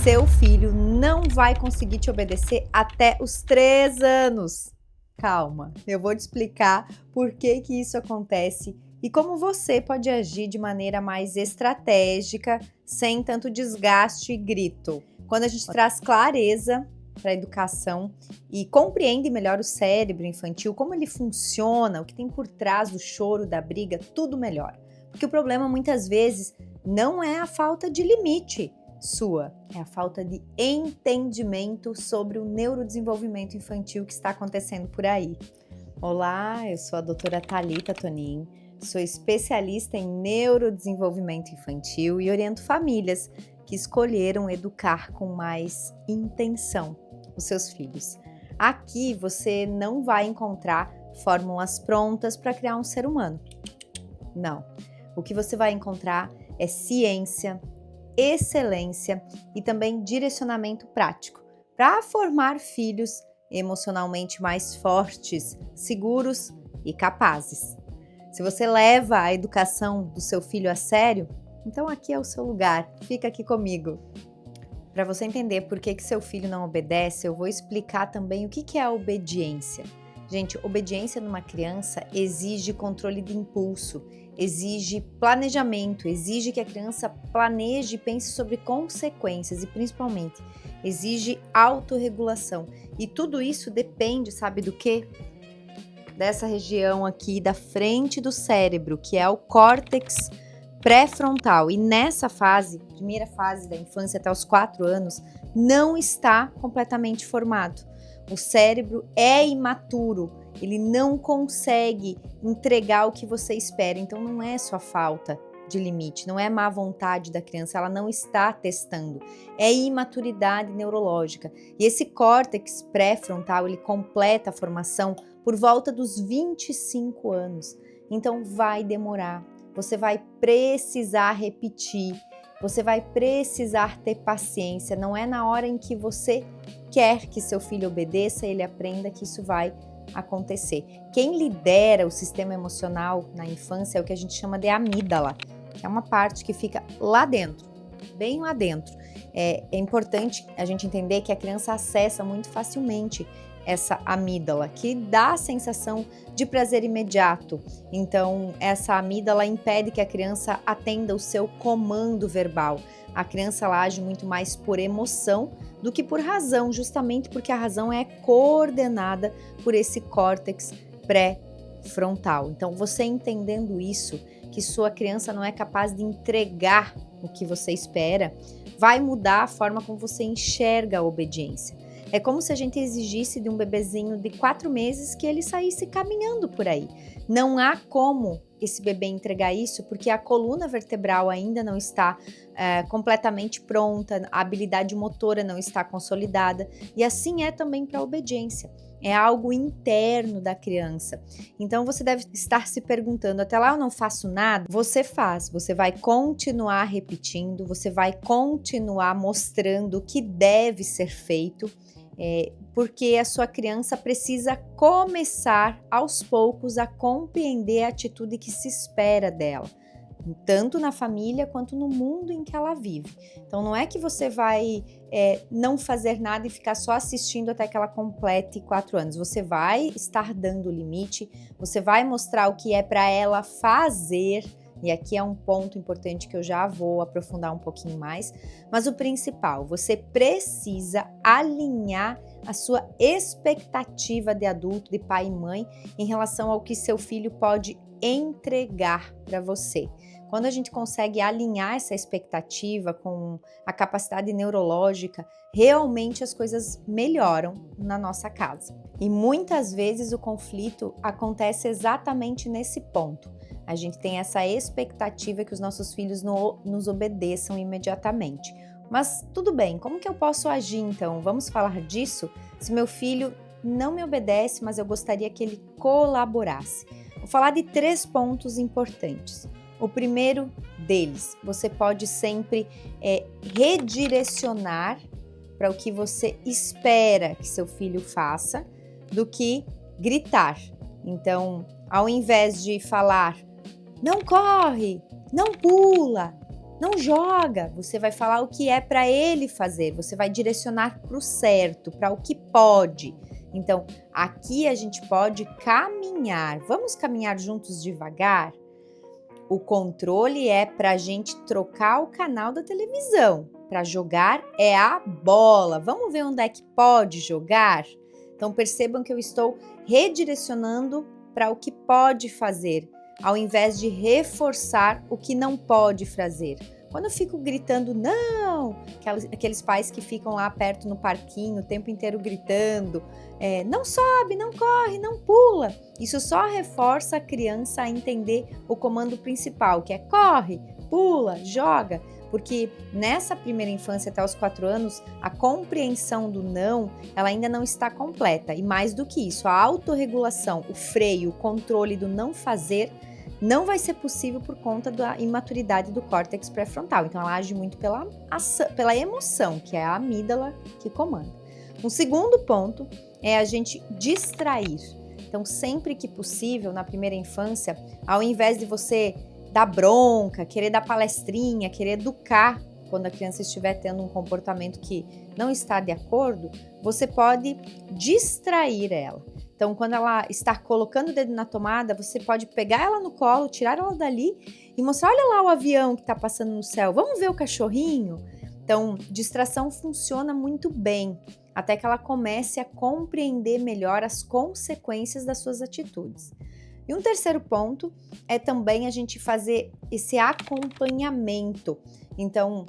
seu filho não vai conseguir te obedecer até os 3 anos. Calma, eu vou te explicar por que isso acontece e como você pode agir de maneira mais estratégica, sem tanto desgaste e grito. Quando a gente traz clareza para a educação e compreende melhor o cérebro infantil, como ele funciona, o que tem por trás do choro, da briga, tudo melhor. Porque o problema muitas vezes não é a falta de limite sua, é a falta de entendimento sobre o neurodesenvolvimento infantil que está acontecendo por aí. Olá, eu sou a doutora Thalita Tonin, sou especialista em neurodesenvolvimento infantil e oriento famílias que escolheram educar com mais intenção os seus filhos. Aqui você não vai encontrar fórmulas prontas para criar um ser humano. Não. O que você vai encontrar é ciência, excelência e também direcionamento prático para formar filhos emocionalmente mais fortes, seguros e capazes. Se você leva a educação do seu filho a sério, então aqui é o seu lugar, fica aqui comigo. Para você entender por que seu filho não obedece, eu vou explicar também o que é a obediência. Gente, obediência numa criança exige controle de impulso, exige planejamento, exige que a criança planeje e pense sobre consequências e, principalmente, exige autorregulação. E tudo isso depende, sabe do quê? Dessa região aqui da frente do cérebro, que é o córtex pré-frontal. E nessa fase, primeira fase da infância até os 4 anos, não está completamente formado. O cérebro é imaturo, ele não consegue entregar o que você espera, então não é só falta de limite, não é má vontade da criança, ela não está testando, é imaturidade neurológica. E esse córtex pré-frontal, ele completa a formação por volta dos 25 anos, então vai demorar, você vai precisar repetir, você vai precisar ter paciência, não é na hora em que você quer que seu filho obedeça, ele aprenda que isso vai acontecer. Quem lidera o sistema emocional na infância é o que a gente chama de amígdala, que é uma parte que fica lá dentro, bem lá dentro. É importante a gente entender que a criança acessa muito facilmente essa amígdala, que dá a sensação de prazer imediato. Então, essa amígdala impede que a criança atenda o seu comando verbal. A criança ela age muito mais por emoção do que por razão, justamente porque a razão é coordenada por esse córtex pré-frontal. Então, você entendendo isso, que sua criança não é capaz de entregar o que você espera, vai mudar a forma como você enxerga a obediência. É como se a gente exigisse de um bebezinho de 4 meses que ele saísse caminhando por aí. Não há como esse bebê entregar isso, porque a coluna vertebral ainda não está completamente pronta, a habilidade motora não está consolidada, e assim é também para a obediência. É algo interno da criança. Então você deve estar se perguntando, até lá eu não faço nada? Você faz, você vai continuar repetindo, você vai continuar mostrando o que deve ser feito, porque a sua criança precisa começar aos poucos a compreender a atitude que se espera dela, tanto na família quanto no mundo em que ela vive. Então não é que você vai não fazer nada e ficar só assistindo até que ela complete 4 anos. Você vai estar dando o limite, você vai mostrar o que é para ela fazer. E aqui é um ponto importante que eu já vou aprofundar um pouquinho mais, mas o principal, você precisa alinhar a sua expectativa de adulto, de pai e mãe, em relação ao que seu filho pode entregar para você. Quando a gente consegue alinhar essa expectativa com a capacidade neurológica, realmente as coisas melhoram na nossa casa. E muitas vezes o conflito acontece exatamente nesse ponto. A gente tem essa expectativa que os nossos filhos nos obedeçam imediatamente. Mas tudo bem, como que eu posso agir então? Vamos falar disso? Se meu filho não me obedece, mas eu gostaria que ele colaborasse. Vou falar de 3 pontos importantes. O primeiro deles, você pode sempre redirecionar para o que você espera que seu filho faça, do que gritar. Então, ao invés de falar, não corre, não pula, Não joga, você vai falar o que é para ele fazer, você vai direcionar para o certo, para o que pode. Então, aqui a gente pode caminhar. Vamos caminhar juntos devagar? O controle é para a gente trocar o canal da televisão. Para jogar é a bola. Vamos ver onde é que pode jogar? Então percebam que eu estou redirecionando para o que pode fazer, ao invés de reforçar o que não pode fazer. Quando eu fico gritando não, aqueles pais que ficam lá perto no parquinho o tempo inteiro gritando, não sobe, não corre, não pula. Isso só reforça a criança a entender o comando principal, que é corre, pula, joga. Porque nessa primeira infância até os 4 anos, a compreensão do não, ela ainda não está completa. E mais do que isso, a autorregulação, o freio, o controle do não fazer, não vai ser possível por conta da imaturidade do córtex pré-frontal. Então, ela age muito pela emoção, que é a amígdala que comanda. Um segundo ponto é a gente distrair. Então, sempre que possível, na primeira infância, ao invés de você dar bronca, querer dar palestrinha, querer educar quando a criança estiver tendo um comportamento que não está de acordo, você pode distrair ela. Então, quando ela está colocando o dedo na tomada, você pode pegar ela no colo, tirar ela dali e mostrar, olha lá o avião que está passando no céu, vamos ver o cachorrinho? Então, distração funciona muito bem, até que ela comece a compreender melhor as consequências das suas atitudes. E um terceiro ponto é também a gente fazer esse acompanhamento. Então,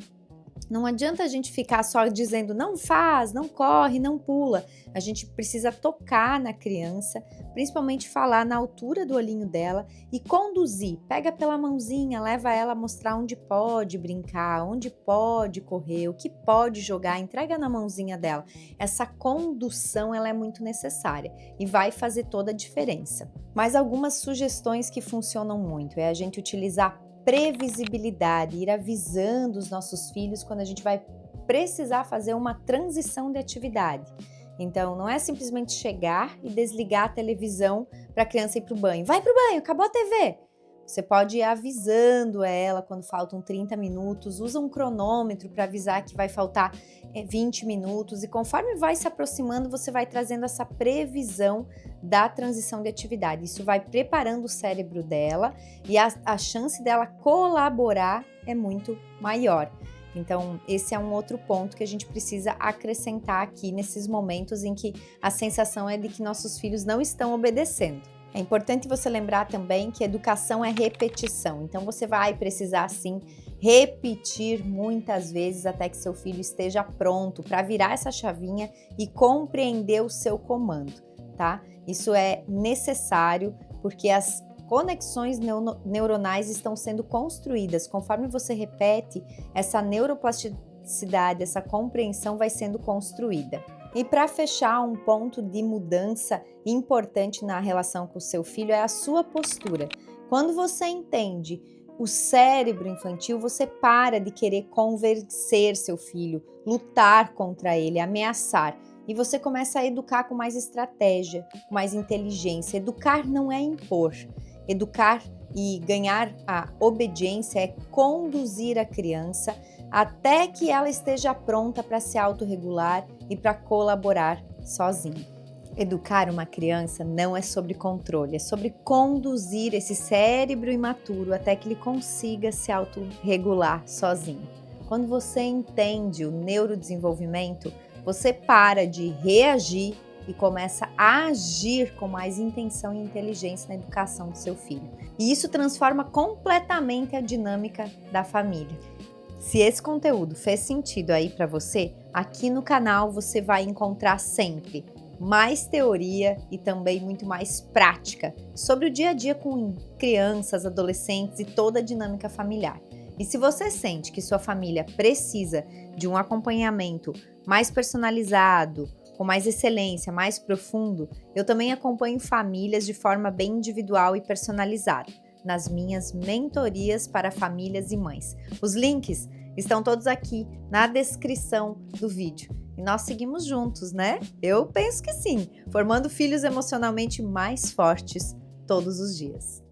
não adianta a gente ficar só dizendo não faz, não corre, não pula. A gente precisa tocar na criança, principalmente falar na altura do olhinho dela e conduzir. Pega pela mãozinha, leva ela a mostrar onde pode brincar, onde pode correr, o que pode jogar, entrega na mãozinha dela. Essa condução ela é muito necessária e vai fazer toda a diferença. Mas algumas sugestões que funcionam muito é a gente utilizar previsibilidade, ir avisando os nossos filhos quando a gente vai precisar fazer uma transição de atividade. Então, não é simplesmente chegar e desligar a televisão para a criança ir para o banho. Vai para o banho, acabou a TV. Você pode ir avisando ela quando faltam 30 minutos, usa um cronômetro para avisar que vai faltar 20 minutos e conforme vai se aproximando, você vai trazendo essa previsão da transição de atividade. Isso vai preparando o cérebro dela e a chance dela colaborar é muito maior. Então, esse é um outro ponto que a gente precisa acrescentar aqui nesses momentos em que a sensação é de que nossos filhos não estão obedecendo. É importante você lembrar também que educação é repetição, então você vai precisar sim repetir muitas vezes até que seu filho esteja pronto para virar essa chavinha e compreender o seu comando, tá? Isso é necessário porque as conexões neuronais estão sendo construídas. Conforme você repete, essa neuroplasticidade, essa compreensão vai sendo construída. E para fechar, um ponto de mudança importante na relação com o seu filho é a sua postura. Quando você entende o cérebro infantil, você para de querer convencer seu filho, lutar contra ele, ameaçar. E você começa a educar com mais estratégia, com mais inteligência. Educar não é impor. Educar e ganhar a obediência é conduzir a criança até que ela esteja pronta para se autorregular e para colaborar sozinha. Educar uma criança não é sobre controle, é sobre conduzir esse cérebro imaturo até que ele consiga se autorregular sozinho. Quando você entende o neurodesenvolvimento, você para de reagir e começa a agir com mais intenção e inteligência na educação do seu filho. E isso transforma completamente a dinâmica da família. Se esse conteúdo fez sentido aí para você, aqui no canal você vai encontrar sempre mais teoria e também muito mais prática sobre o dia a dia com crianças, adolescentes e toda a dinâmica familiar. E se você sente que sua família precisa de um acompanhamento mais personalizado, com mais excelência, mais profundo, eu também acompanho famílias de forma bem individual e personalizada, nas minhas mentorias para famílias e mães. Os links estão todos aqui na descrição do vídeo. E nós seguimos juntos, né? Eu penso que sim, formando filhos emocionalmente mais fortes todos os dias.